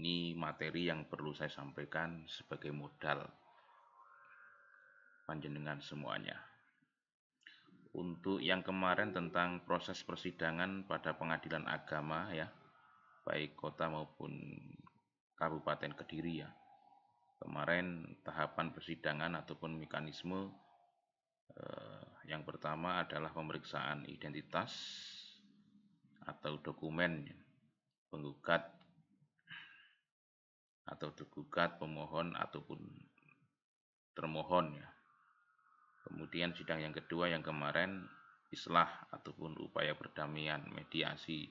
Ini materi yang perlu saya sampaikan sebagai modal panjenengan semuanya. Untuk yang kemarin tentang proses persidangan pada pengadilan agama ya, baik kota maupun Kabupaten Kediri ya. Kemarin tahapan persidangan ataupun mekanisme yang pertama adalah pemeriksaan identitas atau dokumen penggugat atau tergugat, pemohon ataupun termohon ya. Kemudian sidang yang kedua yang kemarin islah ataupun upaya perdamaian, mediasi.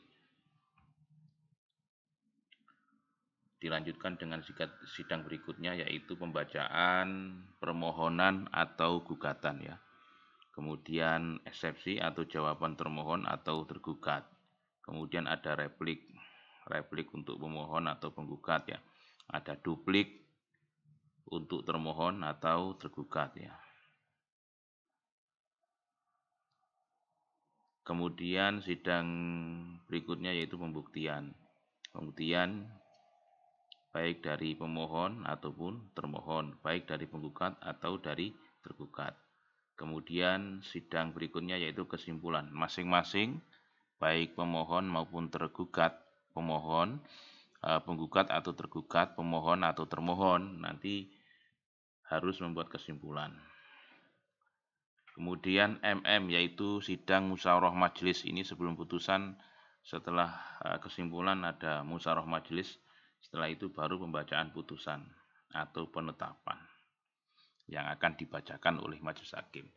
Dilanjutkan dengan sidang berikutnya yaitu pembacaan permohonan atau gugatan ya. Kemudian eksepsi atau jawaban termohon atau tergugat. Kemudian ada replik untuk pemohon atau penggugat ya. Ada duplik untuk termohon atau tergugat ya. Kemudian sidang berikutnya yaitu pembuktian. Pembuktian baik dari pemohon ataupun termohon, baik dari penggugat atau dari tergugat. Kemudian sidang berikutnya yaitu kesimpulan. Masing-masing baik pemohon maupun tergugat, pemohon, penggugat atau tergugat, pemohon atau termohon nanti harus membuat kesimpulan. Kemudian yaitu sidang musyawarah majelis. Ini sebelum putusan, setelah kesimpulan ada musyawarah majelis, setelah itu baru pembacaan putusan atau penetapan yang akan dibacakan oleh majelis hakim.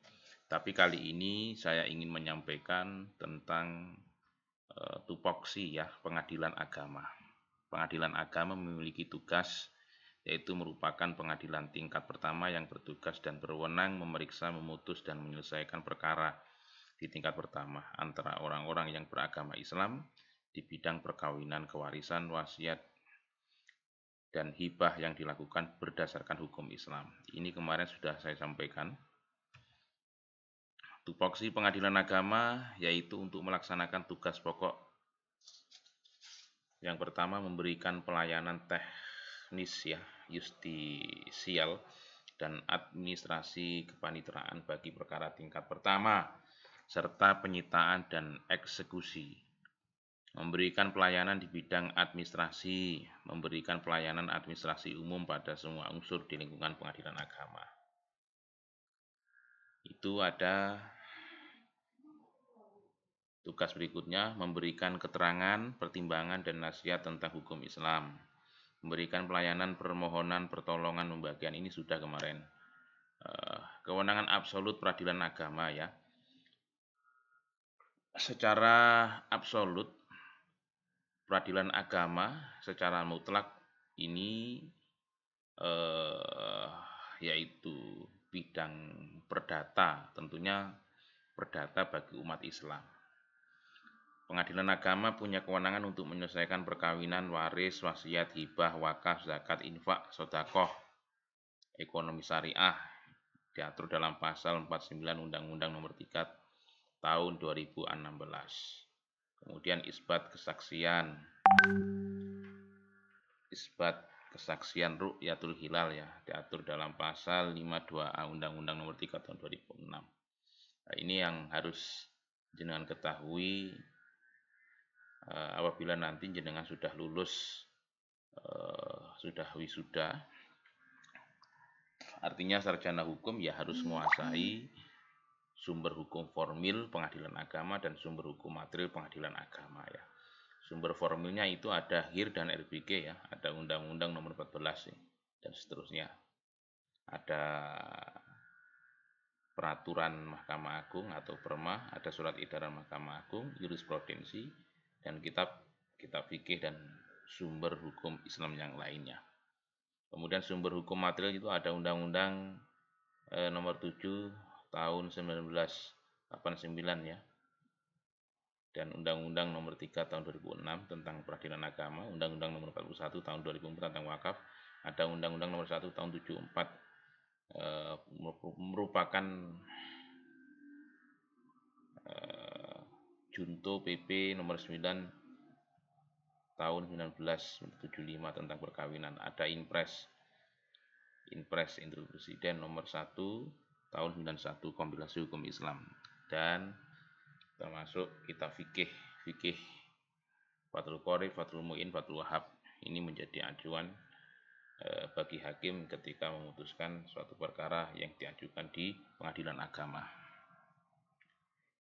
Tapi kali ini saya ingin menyampaikan tentang tupoksi ya, pengadilan agama. Pengadilan agama memiliki tugas yaitu merupakan pengadilan tingkat pertama yang bertugas dan berwenang memeriksa, memutus, dan menyelesaikan perkara di tingkat pertama antara orang-orang yang beragama Islam di bidang perkawinan, kewarisan, wasiat, dan hibah yang dilakukan berdasarkan hukum Islam. Ini kemarin sudah saya sampaikan. Tupoksi pengadilan agama yaitu untuk melaksanakan tugas pokok. Yang pertama memberikan pelayanan teknis ya, justisial dan administrasi kepanitraan bagi perkara tingkat pertama serta penyitaan dan eksekusi. Memberikan pelayanan di bidang administrasi, memberikan pelayanan administrasi umum pada semua unsur di lingkungan pengadilan agama. Itu ada tugas berikutnya, memberikan keterangan, pertimbangan, dan nasihat tentang hukum Islam. Memberikan pelayanan permohonan, pertolongan, pembagian, ini sudah kemarin. Kewenangan absolut peradilan agama ya. Secara absolut, peradilan agama secara mutlak ini yaitu bidang perdata, tentunya perdata bagi umat Islam. Pengadilan agama punya kewenangan untuk menyelesaikan perkawinan, waris, wasiat, hibah, wakaf, zakat, infak, sedekah, ekonomi syariah, diatur dalam pasal 49 Undang-Undang Nomor 3 Tahun 2016. Kemudian isbat kesaksian ru'yatul hilal ya, diatur dalam pasal 52A Undang-Undang Nomor 3 Tahun 2006. Nah, ini yang harus jenengan ketahui apabila nanti jenengan sudah lulus, sudah wisuda, artinya sarjana hukum ya harus menguasai sumber hukum formil pengadilan agama dan sumber hukum material pengadilan agama ya. Sumber formilnya itu ada HIR dan RBG ya, ada Undang-Undang Nomor 14 ya, dan seterusnya. Ada peraturan Mahkamah Agung atau Perma, ada surat edaran Mahkamah Agung, jurisprudensi, dan kitab fikih dan sumber hukum Islam yang lainnya. Kemudian sumber hukum material itu ada Undang-Undang Nomor 7 Tahun 1989 ya, dan Undang-Undang Nomor 3 Tahun 2006 tentang peradilan agama, Undang-Undang Nomor 41 Tahun 2004 tentang wakaf, ada Undang-Undang Nomor 1 Tahun 74 merupakan Junto PP Nomor 9 tahun 1975 tentang perkawinan. Ada Inpres Instruksi Presiden nomor 1 tahun 91 kompilasi hukum Islam, dan termasuk kitab fikih Fathul Qorib, Fathul Mu'in, Fathul Wahab. Ini menjadi acuan bagi hakim ketika memutuskan suatu perkara yang diajukan di pengadilan agama.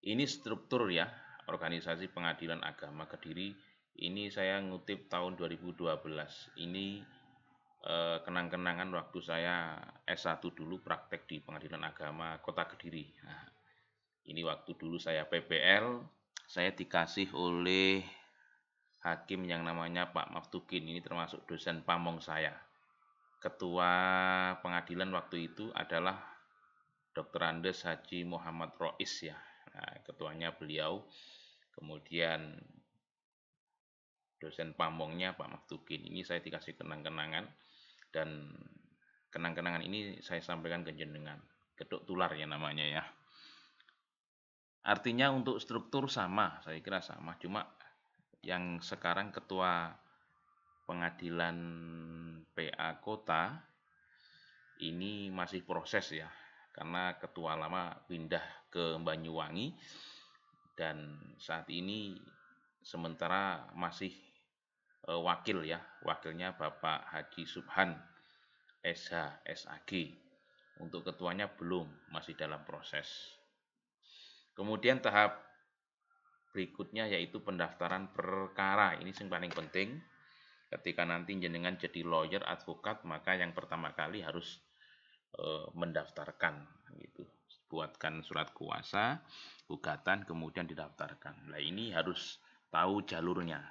Ini struktur ya, organisasi pengadilan agama Kediri. Ini saya ngutip tahun 2012. Ini kenang-kenangan waktu saya S1 dulu praktek di pengadilan agama Kota Kediri. Nah, ini waktu dulu saya PPL, saya dikasih oleh hakim yang namanya Pak Maftukin. Ini termasuk dosen pamong saya. Ketua pengadilan waktu itu adalah Dr. Andes Haji Muhammad Rois ya. Nah, ketuanya beliau. Kemudian dosen pamongnya Pak Maftukin. Ini saya dikasih kenang-kenangan, dan kenang-kenangan ini saya sampaikan ke jenengan. Gedok tular ya namanya ya. Artinya untuk struktur sama, saya kira sama. Cuma yang sekarang ketua pengadilan PA Kota ini masih proses ya, karena ketua lama pindah ke Banyuwangi, dan saat ini sementara masih wakil ya, wakilnya Bapak Haji Subhan SH SAG. Untuk ketuanya belum, masih dalam proses. Kemudian tahap berikutnya yaitu pendaftaran perkara. Ini yang paling penting. Ketika nanti jenengan jadi lawyer, advokat, maka yang pertama kali harus mendaftarkan gitu. Buatkan surat kuasa, gugatan, kemudian didaftarkan. Nah, ini harus tahu jalurnya.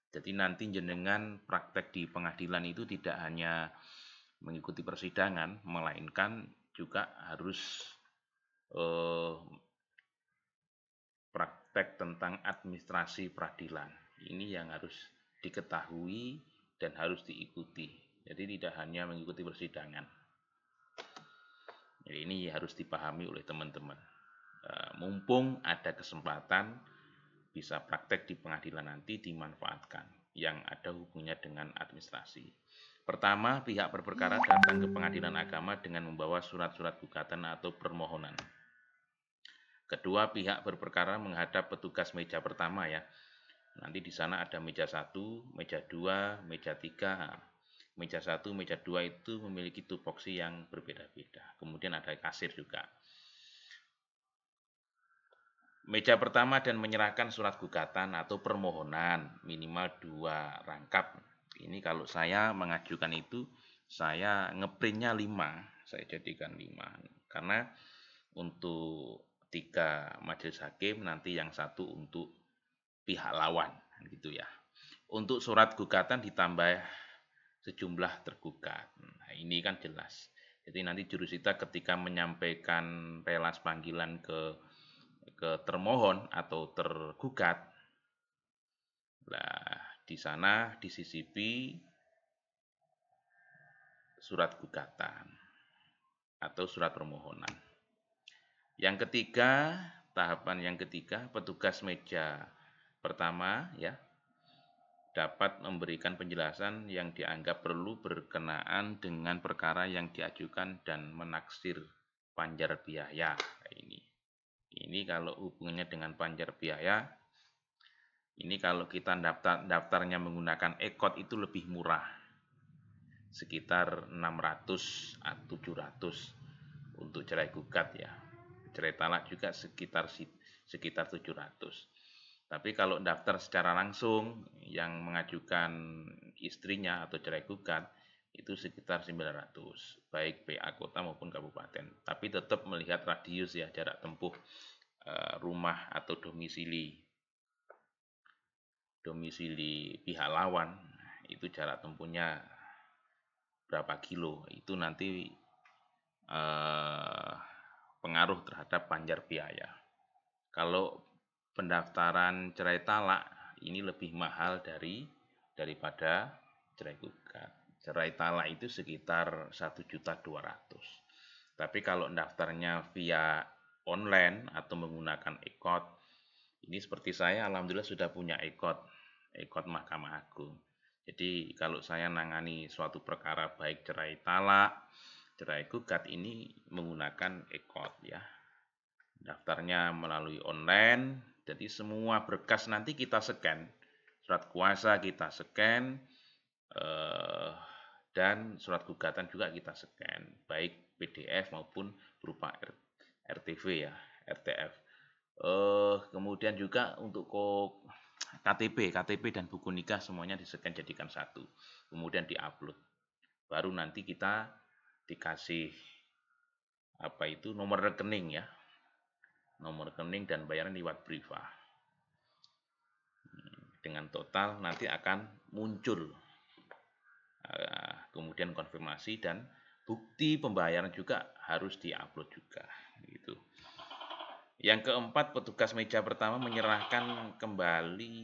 Jadi nanti jenengan praktek di pengadilan itu tidak hanya mengikuti persidangan, melainkan juga harus praktek tentang administrasi peradilan. Ini yang harus diketahui dan harus diikuti. Jadi tidak hanya mengikuti persidangan. Jadi ini harus dipahami oleh teman-teman. Mumpung ada kesempatan bisa praktek di pengadilan nanti, dimanfaatkan yang ada hubungannya dengan administrasi. Pertama, pihak berperkara datang ke pengadilan agama dengan membawa surat-surat gugatan atau permohonan. Kedua, pihak berperkara menghadap petugas meja pertama ya. Nanti di sana ada meja 1, meja 2, meja 3. Meja 1, meja 2 itu memiliki tupoksi yang berbeda-beda. Kemudian ada kasir juga. Meja pertama dan menyerahkan surat gugatan atau permohonan minimal 2 rangkap. Ini kalau saya mengajukan itu, saya ngeprintnya 5, saya jadikan 5. Karena untuk 3 majelis hakim, nanti yang 1 untuk pihak lawan gitu ya. Untuk surat gugatan ditambah sejumlah tergugat. Nah, ini kan jelas. Jadi nanti jurusita ketika menyampaikan relas panggilan ke termohon atau tergugat, nah di sana disisipi surat gugatan atau surat permohonan. Yang ketiga, tahapan yang ketiga, petugas meja pertama ya dapat memberikan penjelasan yang dianggap perlu berkenaan dengan perkara yang diajukan dan menaksir panjar biaya. Ini kalau hubungannya dengan panjar biaya, ini kalau kita daftarnya menggunakan e-code itu lebih murah, sekitar 600 atau 700 untuk cerai gugat ya. Cerai talak juga sekitar 700. Tapi kalau daftar secara langsung yang mengajukan istrinya atau cerai gugat itu sekitar 900, baik PA kota maupun kabupaten. Tapi tetap melihat radius ya, jarak tempuh rumah atau domisili pihak lawan, itu jarak tempuhnya berapa kilo, itu nanti pengaruh terhadap panjar biaya. Kalau pendaftaran cerai talak ini lebih mahal daripada cerai gugat. Cerai talak itu sekitar 1.200.000. Tapi kalau daftarnya via online atau menggunakan e-code, ini seperti saya alhamdulillah sudah punya e-code. ekot Mahkamah Agung. Jadi kalau saya nangani suatu perkara baik cerai talak, cerai gugat ini menggunakan ekot ya. Daftarnya melalui online, jadi semua berkas nanti kita scan, surat kuasa kita scan, dan surat gugatan juga kita scan, baik PDF maupun berupa RTV ya, RTF. Kemudian juga untuk KTP dan buku nikah semuanya di-scan jadikan satu, kemudian di-upload. Baru nanti kita dikasih nomor rekening ya, nomor rekening dan bayaran lewat Briva. Dengan total nanti akan muncul kemudian konfirmasi dan bukti pembayaran juga harus diupload juga gitu. Yang keempat, petugas meja pertama menyerahkan kembali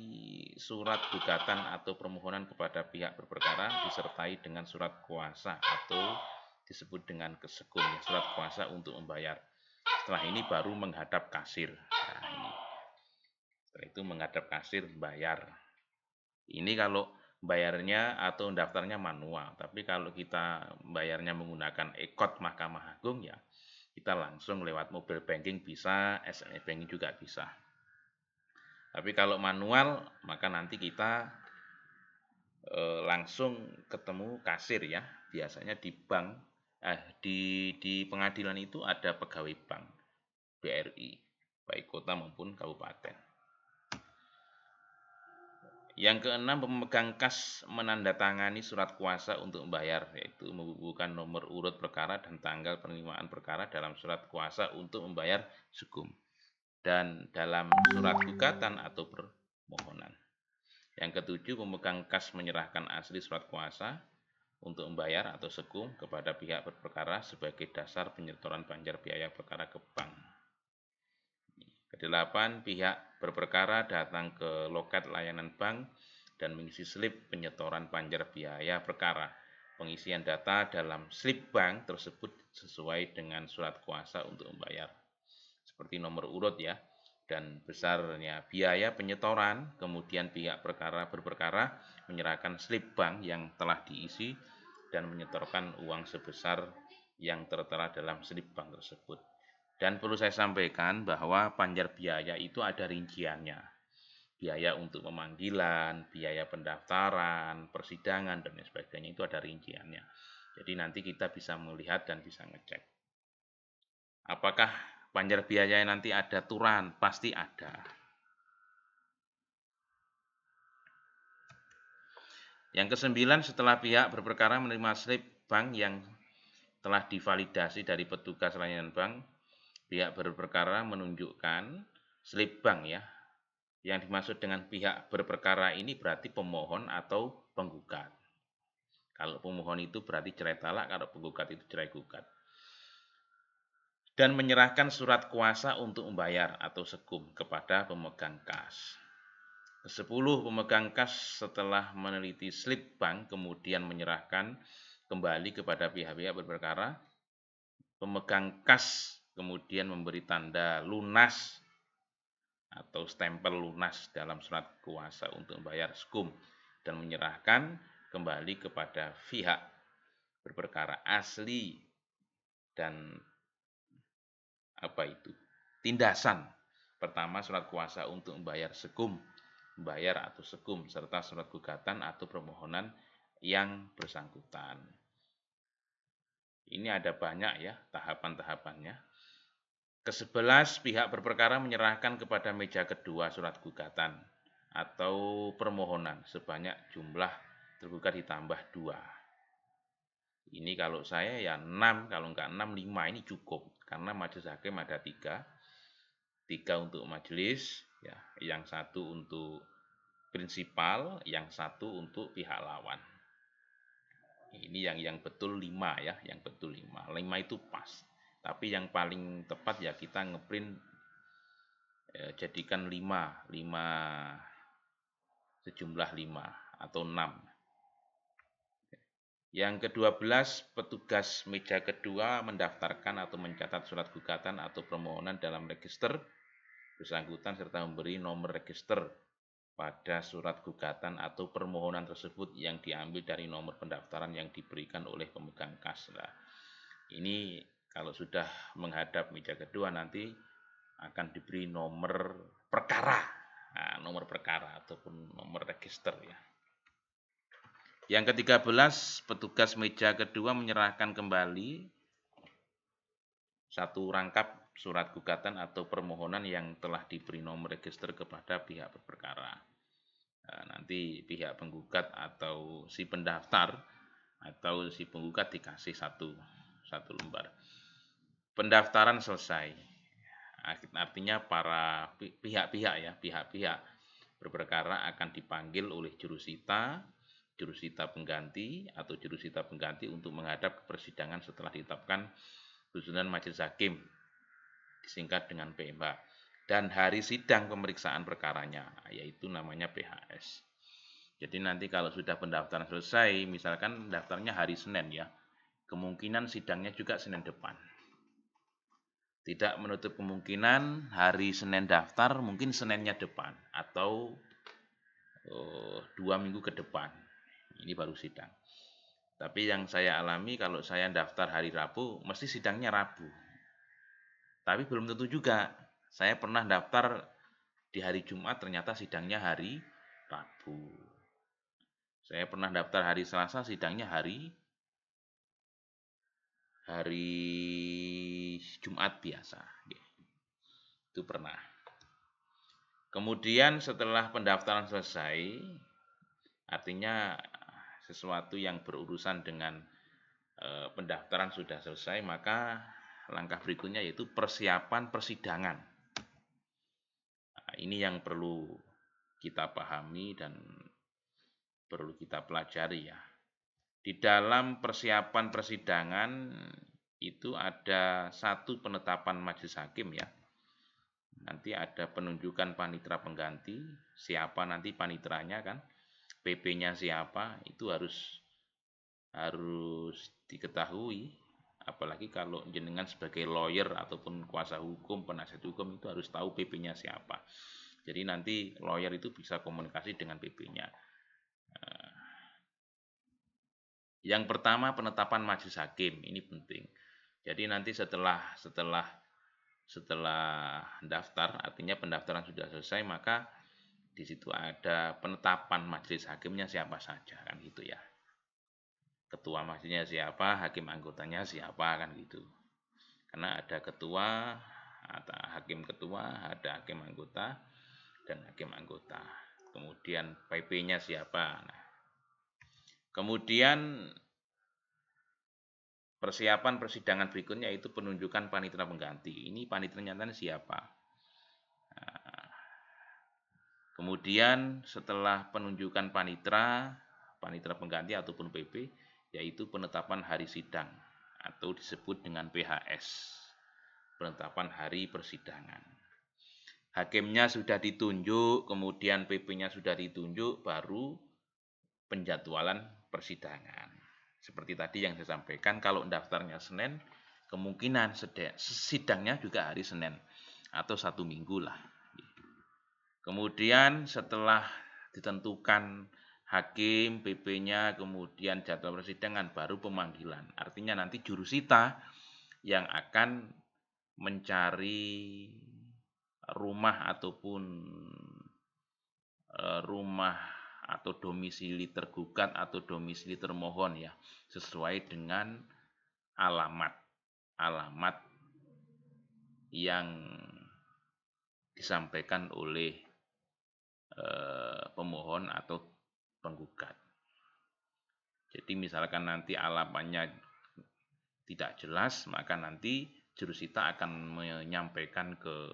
surat gugatan atau permohonan kepada pihak berperkara disertai dengan surat kuasa atau disebut dengan kesekum, surat kuasa untuk membayar. Setelah ini baru menghadap kasir. Nah, ini. Setelah itu menghadap kasir bayar. Ini kalau bayarnya atau daftarnya manual, tapi kalau kita bayarnya menggunakan ekot Mahkamah Agung ya kita langsung lewat mobile banking bisa, SMS banking juga bisa. Tapi kalau manual, maka nanti kita langsung ketemu kasir ya. Biasanya di bank, di pengadilan itu ada pegawai bank, BRI, baik kota maupun kabupaten. Yang keenam, pemegang kas menandatangani surat kuasa untuk membayar, yaitu membubuhkan nomor urut perkara dan tanggal penerimaan perkara dalam surat kuasa untuk membayar sekum dan dalam surat gugatan atau permohonan. Yang ketujuh, pemegang kas menyerahkan asli surat kuasa untuk membayar atau sekum kepada pihak berperkara sebagai dasar penyetoran banjar biaya perkara ke bank. Kedelapan, pihak berperkara datang ke loket layanan bank dan mengisi slip penyetoran banjar biaya perkara. Pengisian data dalam slip bank tersebut sesuai dengan surat kuasa untuk membayar. Seperti nomor urut ya, dan besarnya biaya penyetoran, kemudian pihak berperkara menyerahkan slip bank yang telah diisi dan menyetorkan uang sebesar yang tertera dalam slip bank tersebut. Dan perlu saya sampaikan bahwa banjar biaya itu ada rinciannya. Biaya untuk pemanggilan, biaya pendaftaran, persidangan, dan sebagainya itu ada rinciannya. Jadi nanti kita bisa melihat dan bisa ngecek. Apakah banjar biaya nanti ada aturan? Pasti ada. Yang kesembilan, setelah pihak berperkara menerima slip bank yang telah divalidasi dari petugas layanan bank, pihak berperkara menunjukkan slip bank ya. Yang dimaksud dengan pihak berperkara ini berarti pemohon atau penggugat. Kalau pemohon itu berarti cerai talak, kalau penggugat itu cerai gugat. Dan menyerahkan surat kuasa untuk membayar atau sekum kepada pemegang kas. Kesepuluh, pemegang kas setelah meneliti slip bank kemudian menyerahkan kembali kepada pihak-pihak berperkara. Pemegang kas kemudian memberi tanda lunas atau stempel lunas dalam surat kuasa untuk membayar sekum dan menyerahkan kembali kepada pihak berperkara asli dan tindasan. Pertama, surat kuasa untuk membayar sekum, membayar atau sekum serta surat gugatan atau permohonan yang bersangkutan. Ini ada banyak ya tahapan-tahapannya. Ke-11, pihak berperkara menyerahkan kepada meja kedua surat gugatan atau permohonan sebanyak jumlah tergugat ditambah 2. Ini kalau saya ya 6, kalau enggak 6, 5 ini cukup. Karena majelis hakim ada 3. 3 untuk majelis, ya, yang 1 untuk prinsipal, yang 1 untuk pihak lawan. Ini yang betul 5 ya, yang betul 5. 5 itu pas. Tapi yang paling tepat ya kita ngeprint jadikan 5 sejumlah 5 atau 6. Yang ke-12, petugas meja kedua mendaftarkan atau mencatat surat gugatan atau permohonan dalam register bersangkutan serta memberi nomor register pada surat gugatan atau permohonan tersebut yang diambil dari nomor pendaftaran yang diberikan oleh pemegang kas. Nah, ini kalau sudah menghadap meja kedua nanti akan diberi nomor perkara. Nah, nomor perkara ataupun nomor register ya. Yang ke-13, petugas meja kedua menyerahkan kembali satu rangkap surat gugatan atau permohonan yang telah diberi nomor register kepada pihak berperkara. Nah, nanti pihak penggugat atau si pendaftar atau si penggugat dikasih satu lembar. Pendaftaran selesai. Artinya para pihak-pihak berperkara akan dipanggil oleh jurusita pengganti atau jurusita pengganti untuk menghadap ke persidangan setelah ditetapkan susunan majelis hakim, disingkat dengan PMH, dan hari sidang pemeriksaan perkaranya, yaitu namanya PHS. Jadi nanti kalau sudah pendaftaran selesai, misalkan daftarnya hari Senin ya, kemungkinan sidangnya juga Senin depan. Tidak menutup kemungkinan hari Senin daftar, mungkin Seninnya depan, atau 2 minggu ke depan. Ini baru sidang. Tapi yang saya alami kalau saya daftar hari Rabu, mesti sidangnya Rabu. Tapi belum tentu juga. Saya pernah daftar di hari Jumat, ternyata sidangnya hari Rabu. Saya pernah daftar hari Selasa, sidangnya hari Jumat biasa. Itu pernah. Kemudian setelah pendaftaran selesai, artinya sesuatu yang berurusan dengan pendaftaran sudah selesai, maka langkah berikutnya yaitu persiapan persidangan. Nah, ini yang perlu kita pahami dan perlu kita pelajari ya. Di dalam persiapan persidangan itu ada satu penetapan majelis hakim ya. Nanti ada penunjukan panitera pengganti, siapa nanti panitranya kan, PP-nya siapa, itu harus diketahui. Apalagi kalau jenengan sebagai lawyer ataupun kuasa hukum, penasihat hukum itu harus tahu PP-nya siapa. Jadi nanti lawyer itu bisa komunikasi dengan PP-nya. Yang pertama penetapan majelis hakim, ini penting. Jadi nanti setelah daftar, artinya pendaftaran sudah selesai, maka di situ ada penetapan majelis hakimnya siapa saja kan gitu ya. Ketua majelisnya siapa, hakim anggotanya siapa kan gitu. Karena ada ketua, ada hakim ketua, ada hakim anggota dan hakim anggota. Kemudian PP-nya siapa. Nah, kemudian persiapan persidangan berikutnya itu penunjukan panitera pengganti. Ini paniteranya siapa? Nah, kemudian setelah penunjukan panitera pengganti ataupun PP, yaitu penetapan hari sidang atau disebut dengan PHS, penetapan hari persidangan. Hakimnya sudah ditunjuk, kemudian PP-nya sudah ditunjuk, baru penjadwalan persidangan. Seperti tadi yang saya sampaikan, kalau daftarnya Senin, kemungkinan sidangnya juga hari Senin atau 1 minggu lah. Kemudian setelah ditentukan hakim, PP-nya, kemudian jadwal persidangan, baru pemanggilan. Artinya nanti jurusita yang akan mencari rumah ataupun rumah atau domisili tergugat atau domisili termohon ya, sesuai dengan alamat yang disampaikan oleh pemohon atau penggugat. Jadi misalkan nanti alamatnya tidak jelas, maka nanti jurusita akan menyampaikan ke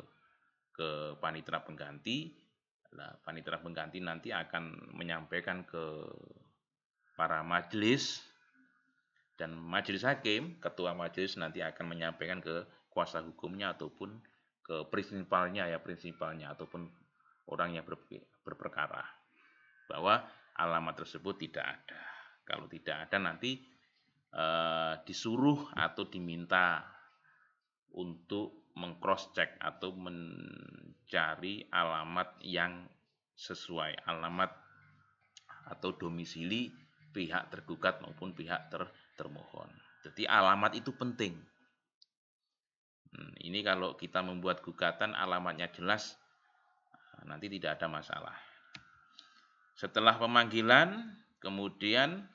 panitera pengganti. Nah, panitera pengganti nanti akan menyampaikan ke para majelis, dan majelis hakim, ketua majelis nanti akan menyampaikan ke kuasa hukumnya ataupun ke prinsipalnya ataupun orang yang berperkara bahwa alamat tersebut tidak ada. Kalau tidak ada nanti disuruh atau diminta untuk meng-cross check atau mencari alamat yang sesuai alamat atau domisili pihak tergugat maupun pihak termohon. Jadi alamat itu penting. Ini kalau kita membuat gugatan alamatnya jelas, nanti tidak ada masalah. Setelah pemanggilan, kemudian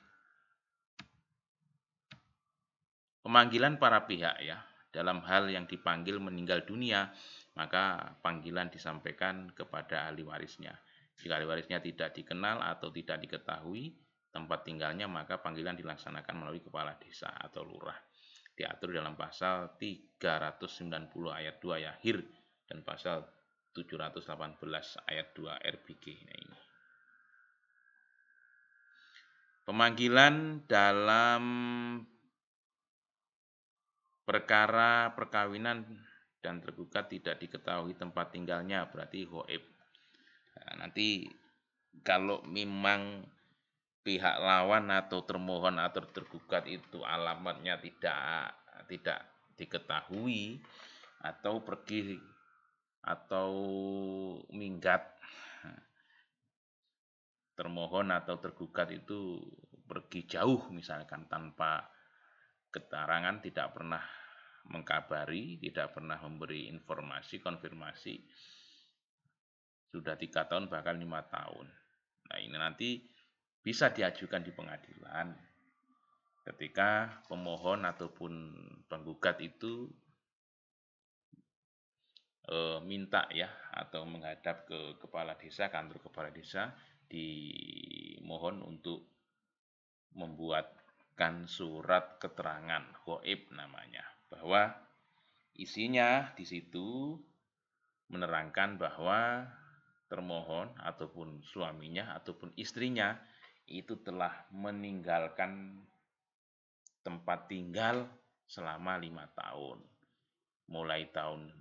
pemanggilan para pihak ya. Dalam hal yang dipanggil meninggal dunia, maka panggilan disampaikan kepada ahli warisnya. Jika ahli warisnya tidak dikenal atau tidak diketahui tempat tinggalnya, maka panggilan dilaksanakan melalui kepala desa atau lurah. Diatur dalam pasal 390 ayat 2 ya HIR dan pasal 718 ayat 2 RBG. Nah, ini. Pemanggilan dalam perkara perkawinan dan tergugat tidak diketahui tempat tinggalnya berarti ghaib. Nah, nanti kalau memang pihak lawan atau termohon atau tergugat itu alamatnya tidak diketahui atau pergi atau minggat, termohon atau tergugat itu pergi jauh misalkan tanpa keterangan, tidak pernah mengkabari, tidak pernah memberi informasi konfirmasi, sudah 3 tahun bahkan 5 tahun. Nah, ini nanti bisa diajukan di pengadilan ketika pemohon ataupun penggugat itu minta ya atau menghadap ke kepala desa, kantor kepala desa, dimohon untuk membuatkan surat keterangan ghaib namanya, bahwa isinya di situ menerangkan bahwa termohon ataupun suaminya ataupun istrinya itu telah meninggalkan tempat tinggal selama 5 tahun. Mulai tahun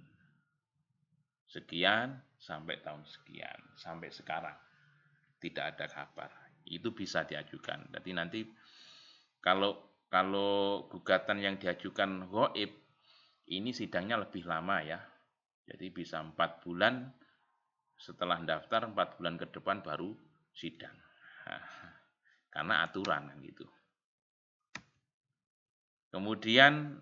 sekian sampai tahun sekian, sampai sekarang tidak ada kabar. Itu bisa diajukan. Jadi nanti kalau gugatan yang diajukan ghaib ini sidangnya lebih lama ya. Jadi bisa 4 bulan setelah daftar, 4 bulan ke depan baru sidang. Karena aturan gitu. Kemudian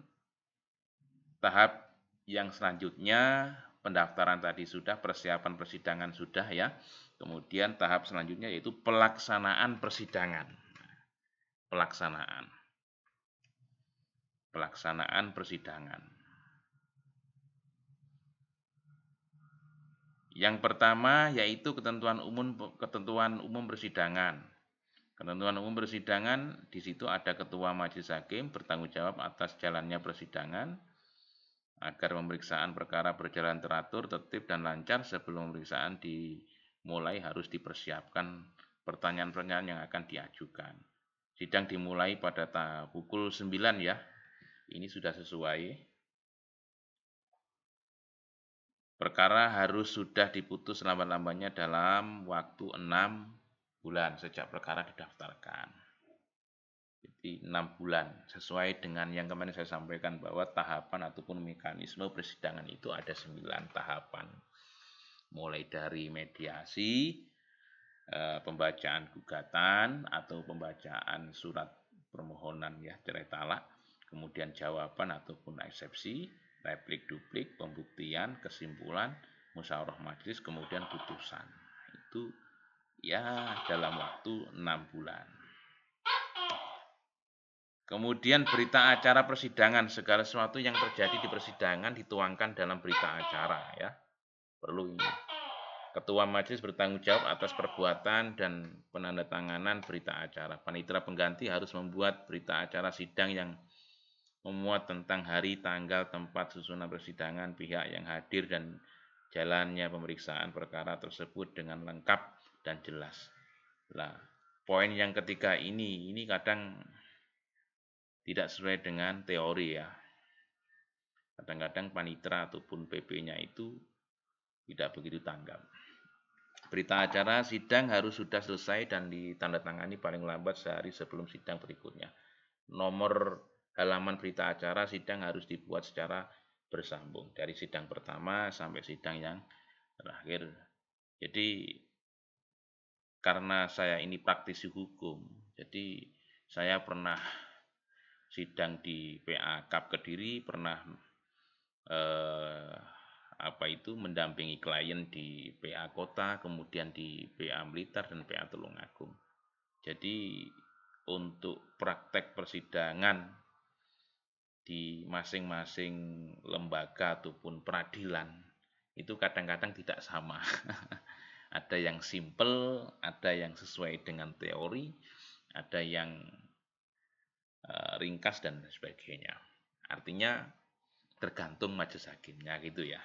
tahap yang selanjutnya pendaftaran tadi sudah, persiapan persidangan sudah ya. Kemudian tahap selanjutnya yaitu pelaksanaan persidangan. Pelaksanaan persidangan. Yang pertama yaitu ketentuan umum persidangan. Ketentuan umum persidangan di situ ada ketua majelis hakim bertanggung jawab atas jalannya persidangan agar pemeriksaan perkara berjalan teratur, tertib dan lancar. Sebelum pemeriksaan dimulai harus dipersiapkan pertanyaan-pertanyaan yang akan diajukan. Sidang dimulai pada pukul 9 ya. Ini sudah sesuai. Perkara harus sudah diputus lambat-lambatnya dalam waktu 6 bulan sejak perkara didaftarkan. Jadi 6 bulan sesuai dengan yang kemarin saya sampaikan bahwa tahapan ataupun mekanisme persidangan itu ada 9 tahapan. Mulai dari mediasi, pembacaan gugatan atau pembacaan surat permohonan ya cerai talak, kemudian jawaban ataupun eksepsi, replik duplik, pembuktian, kesimpulan, musyawarah majelis, kemudian putusan. Itu ya dalam waktu 6 bulan. Kemudian berita acara persidangan, segala sesuatu yang terjadi di persidangan dituangkan dalam berita acara ya. Perlu ini. Ketua majelis bertanggung jawab atas perbuatan dan penandatanganan berita acara. Panitera pengganti harus membuat berita acara sidang yang memuat tentang hari, tanggal, tempat, susunan persidangan, pihak yang hadir dan jalannya pemeriksaan perkara tersebut dengan lengkap dan jelas. Nah, poin yang ketiga ini kadang tidak sesuai dengan teori ya. Kadang-kadang panitera ataupun PP-nya itu tidak begitu tanggap. Berita acara sidang harus sudah selesai dan ditandatangani paling lambat sehari sebelum sidang berikutnya. Nomor halaman berita acara sidang harus dibuat secara bersambung dari sidang pertama sampai sidang yang terakhir. Jadi karena saya ini praktisi hukum, jadi saya pernah sidang di PA Kap Kediri, pernah eh, mendampingi klien di PA Kota, kemudian di PA Blitar dan PA Tulungagung. Jadi untuk praktek persidangan di masing-masing lembaga ataupun peradilan itu kadang-kadang tidak sama. Ada yang simple, ada yang sesuai dengan teori, ada yang ringkas dan sebagainya. Artinya tergantung majelis hakimnya gitu ya.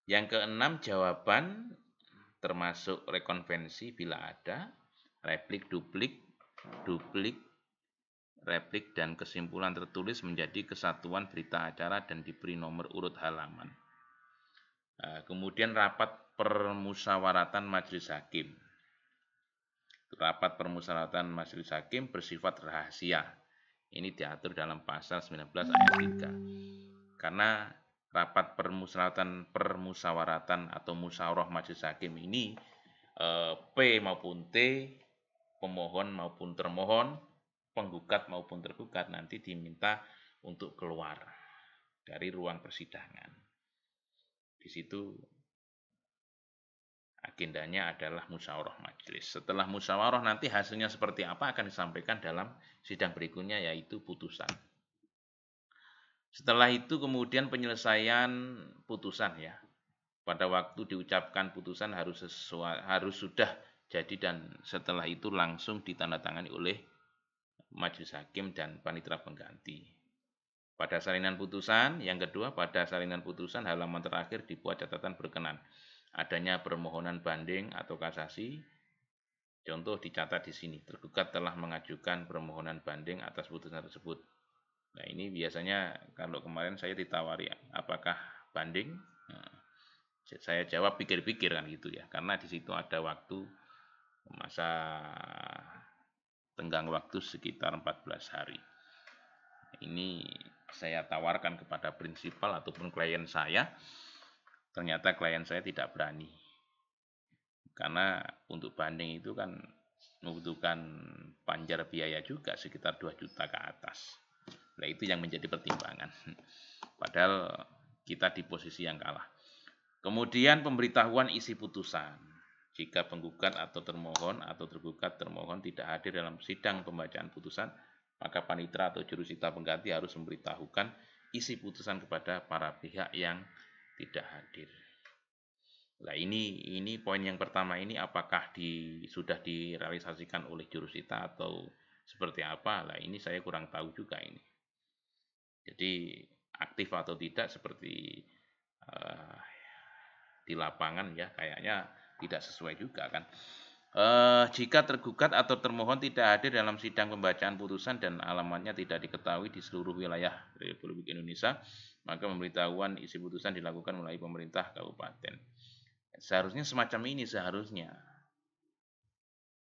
Yang keenam, jawaban termasuk rekonvensi bila ada, replik, duplik, replik dan kesimpulan tertulis menjadi kesatuan berita acara dan diberi nomor urut halaman. Kemudian rapat permusyawaratan majelis hakim. Rapat permusyawaratan majelis hakim bersifat rahasia. Ini diatur dalam pasal 19 ayat 3. Karena rapat permusyawaratan atau musyawarah majelis hakim ini P maupun T, pemohon maupun termohon, penggugat maupun tergugat nanti diminta untuk keluar dari ruang persidangan. Di situ agendanya adalah musyawarah majelis. Setelah musyawarah nanti hasilnya seperti apa akan disampaikan dalam sidang berikutnya, yaitu putusan. Setelah itu kemudian penyelesaian putusan ya. Pada waktu diucapkan putusan harus sudah jadi dan setelah itu langsung ditandatangani oleh majelis hakim dan panitera pengganti. Pada salinan putusan, yang kedua, pada salinan putusan halaman terakhir dibuat catatan berkenan adanya permohonan banding atau kasasi. Contoh dicatat di sini, tergugat telah mengajukan permohonan banding atas putusan tersebut. Nah, ini biasanya kalau kemarin saya ditawari apakah banding, saya jawab pikir-pikir kan gitu ya, karena di situ ada waktu masa tenggang waktu sekitar 14 hari. Ini saya tawarkan kepada prinsipal ataupun klien saya, ternyata klien saya tidak berani. Karena untuk banding itu kan membutuhkan panjar biaya juga sekitar 2 juta ke atas. Nah, itu yang menjadi pertimbangan. Padahal kita di posisi yang kalah. Kemudian pemberitahuan isi putusan. Jika penggugat atau tergugat termohon tidak hadir dalam sidang pembacaan putusan, maka panitera atau jurusita pengganti harus memberitahukan isi putusan kepada para pihak yang tidak hadir. Nah, ini poin yang pertama ini apakah sudah direalisasikan oleh jurusita atau seperti apa? Nah, ini saya kurang tahu juga ini. Jadi aktif atau tidak seperti di lapangan ya kayaknya tidak sesuai juga kan. Jika tergugat atau termohon tidak hadir dalam sidang pembacaan putusan dan alamatnya tidak diketahui di seluruh wilayah Republik Indonesia, maka pemberitahuan isi putusan dilakukan melalui pemerintah kabupaten. Seharusnya semacam ini seharusnya.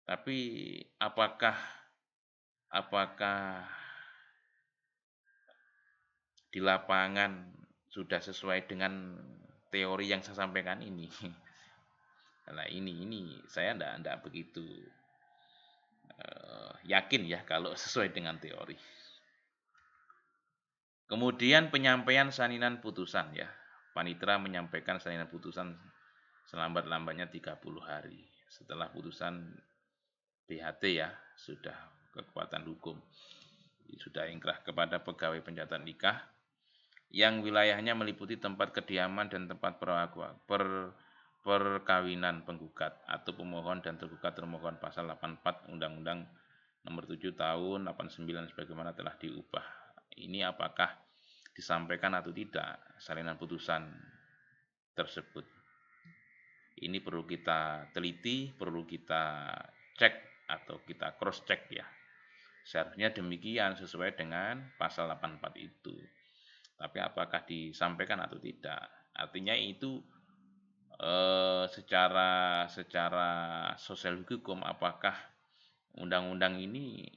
Tapi apakah di lapangan sudah sesuai dengan teori yang saya sampaikan ini? Nah, ini saya enggak begitu yakin ya kalau sesuai dengan teori. Kemudian penyampaian salinan putusan ya. Panitera menyampaikan salinan putusan selambat-lambatnya 30 hari setelah putusan BHT ya, sudah kekuatan hukum. Sudah ingkrah kepada pegawai pencatat nikah yang wilayahnya meliputi tempat kediaman dan tempat perkawinan penggugat atau pemohon dan tergugat termohon pasal 84 Undang-Undang Nomor 7 Tahun 89 sebagaimana telah diubah. Ini apakah disampaikan atau tidak salinan putusan tersebut? Ini perlu kita teliti, perlu kita cek atau kita cross check ya. Seharusnya demikian sesuai dengan pasal 84 itu. Tapi apakah disampaikan atau tidak? Artinya itu secara sosial hukum apakah undang-undang ini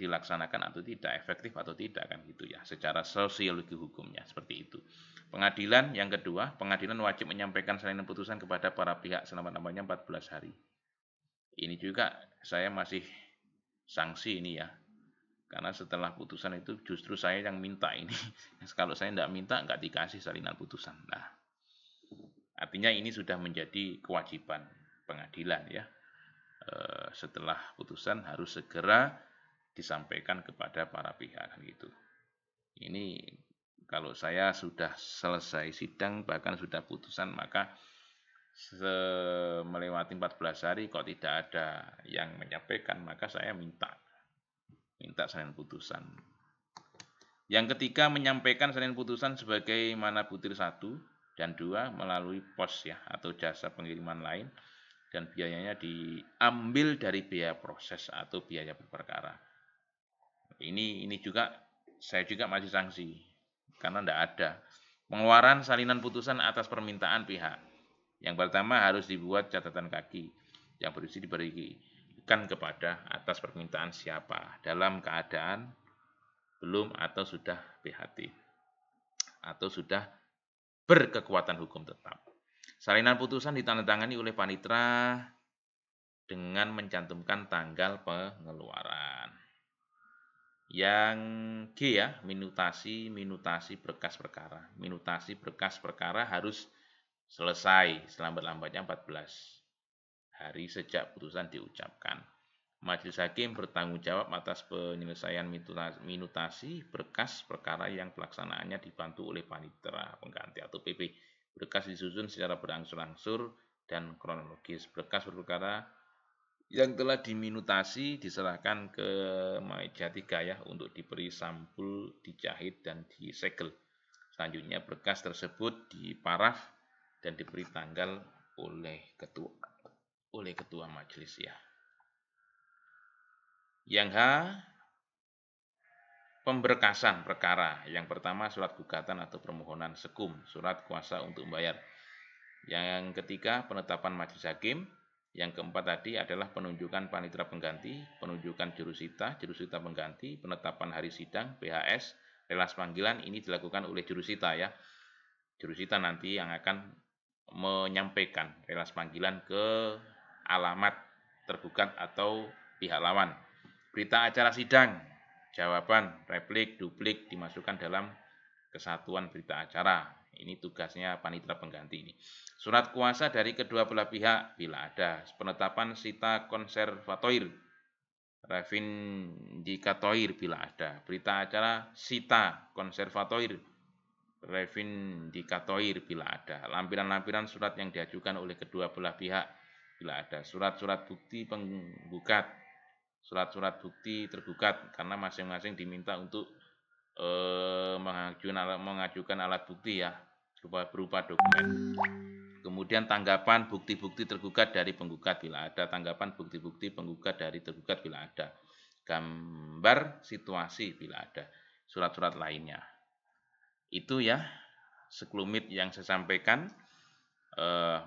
dilaksanakan atau tidak, efektif atau tidak, kan gitu ya, secara sosiologi hukumnya seperti itu. Pengadilan yang kedua, pengadilan wajib menyampaikan salinan putusan kepada para pihak selama-lamanya 14 hari. Ini juga saya masih sanksi ini ya, karena setelah putusan itu justru saya yang minta ini. Kalau saya tidak minta, nggak dikasih salinan putusan. Nah, artinya ini sudah menjadi kewajiban pengadilan ya. Setelah putusan harus segera disampaikan kepada para pihak, kan gitu. Ini kalau saya sudah selesai sidang, bahkan sudah putusan, maka melewati 14 hari kok tidak ada yang menyampaikan, maka saya minta salinan putusan. Yang ketiga, menyampaikan salinan putusan sebagaimana butir 1 dan 2 melalui pos ya atau jasa pengiriman lain, dan biayanya diambil dari biaya proses atau biaya perkara. Ini juga saya juga masih sanksi karena tidak ada pengeluaran salinan putusan atas permintaan pihak. Yang pertama, harus dibuat catatan kaki yang berisi diberikan kepada atas permintaan siapa, dalam keadaan belum atau sudah PHT atau sudah berkekuatan hukum tetap. Salinan putusan ditandatangani oleh panitera dengan mencantumkan tanggal pengeluaran. Yang G ya, minutasi berkas perkara. Minutasi berkas perkara harus selesai selambat-lambatnya 14 hari sejak putusan diucapkan. Majelis hakim bertanggung jawab atas penyelesaian minutasi berkas perkara yang pelaksanaannya dibantu oleh panitera pengganti atau PP. Berkas disusun secara berangsur-angsur dan kronologis. Berkas perkara yang telah diminutasi diserahkan ke meja 3 ya untuk diberi sampul, dijahit dan disegel. Selanjutnya berkas tersebut diparaf dan diberi tanggal oleh ketua majelis ya. Yang H, pemberkasan perkara. Yang pertama, surat gugatan atau permohonan sekum, surat kuasa untuk membayar. Yang ketiga, penetapan majelis hakim. Yang keempat tadi adalah penunjukan panitera pengganti, penunjukan jurusita pengganti, penetapan hari sidang, PHS, relas panggilan. Ini dilakukan oleh jurusita ya. Jurusita nanti yang akan menyampaikan relas panggilan ke alamat tergugat atau pihak lawan. Berita acara sidang, jawaban, replik, duplik dimasukkan dalam kesatuan berita acara. Ini tugasnya panitera pengganti ini. Surat kuasa dari kedua belah pihak bila ada. Penetapan sita konservatoir, revindikatoir bila ada. Berita acara sita konservatoir, revindikatoir bila ada. Lampiran-lampiran surat yang diajukan oleh kedua belah pihak bila ada. Surat-surat bukti penggugat, surat-surat bukti tergugat, karena masing-masing diminta untuk mengajukan alat bukti ya, berupa dokumen. Kemudian tanggapan bukti-bukti tergugat dari penggugat bila ada, tanggapan bukti-bukti penggugat dari tergugat bila ada, gambar situasi bila ada, surat-surat lainnya. Itu ya sekelumit yang saya sampaikan.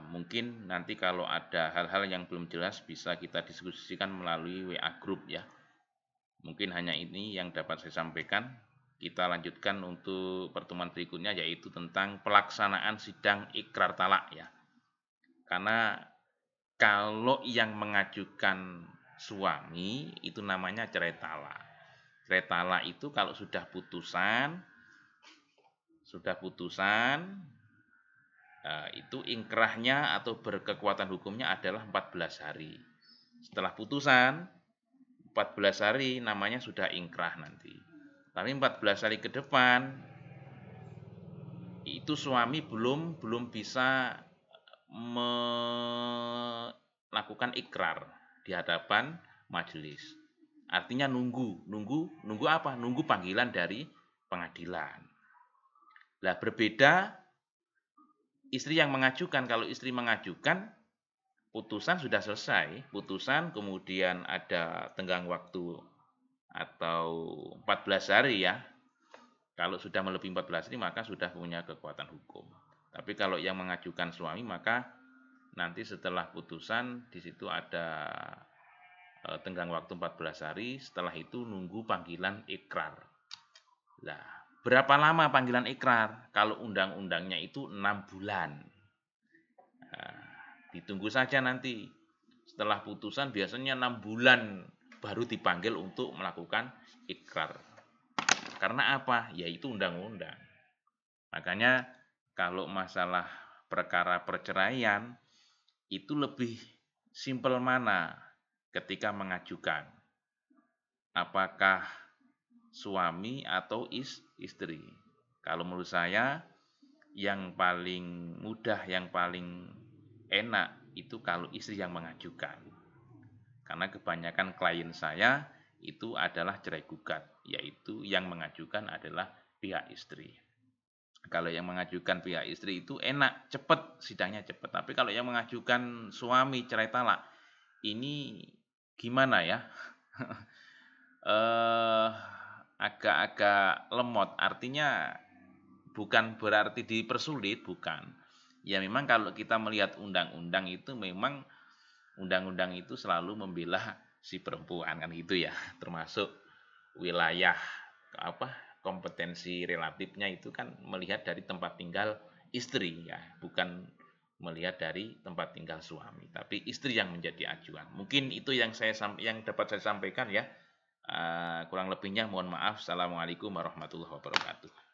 Mungkin nanti kalau ada hal-hal yang belum jelas bisa kita diskusikan melalui WA group ya. Mungkin hanya ini yang dapat saya sampaikan. Kita lanjutkan untuk pertemuan berikutnya, yaitu tentang pelaksanaan sidang ikrar talak ya. Karena kalau yang mengajukan suami itu namanya cerai talak. Cerai talak itu kalau sudah putusan itu ingkrahnya atau berkekuatan hukumnya adalah 14 hari. Setelah putusan 14 hari namanya sudah ingkrah nanti. Tapi 14 hari ke depan itu suami belum bisa melakukan ikrar di hadapan majelis. Artinya nunggu apa? Nunggu panggilan dari pengadilan. Lah berbeda istri yang mengajukan. Kalau istri mengajukan, putusan sudah selesai, putusan kemudian ada tenggang waktu atau 14 hari ya. Kalau sudah melebihi 14 hari maka sudah punya kekuatan hukum. Tapi kalau yang mengajukan suami, maka nanti setelah putusan di situ ada tenggang waktu 14 hari, setelah itu nunggu panggilan ikrar. Nah, berapa lama panggilan ikrar? Kalau undang-undangnya itu 6 bulan. Nah, ditunggu saja nanti. Setelah putusan biasanya 6 bulan baru dipanggil untuk melakukan ikrar. Karena apa? Yaitu undang-undang. Makanya kalau masalah perkara perceraian itu lebih simpel mana ketika mengajukan. Apakah suami atau istri? Kalau menurut saya yang paling mudah, yang paling enak itu kalau istri yang mengajukan. Karena kebanyakan klien saya itu adalah cerai gugat, yaitu yang mengajukan adalah pihak istri. Kalau yang mengajukan pihak istri itu enak, cepat, sidangnya cepat. Tapi kalau yang mengajukan suami cerai talak, ini gimana ya? Agak-agak lemot. Artinya bukan berarti dipersulit, bukan. Ya memang kalau kita melihat undang-undang itu memang undang-undang itu selalu membela si perempuan kan gitu ya, termasuk wilayah kompetensi relatifnya itu kan melihat dari tempat tinggal istri ya, bukan melihat dari tempat tinggal suami, tapi istri yang menjadi acuan. Mungkin itu yang dapat saya sampaikan ya. Kurang lebihnya mohon maaf. Assalamualaikum warahmatullahi wabarakatuh.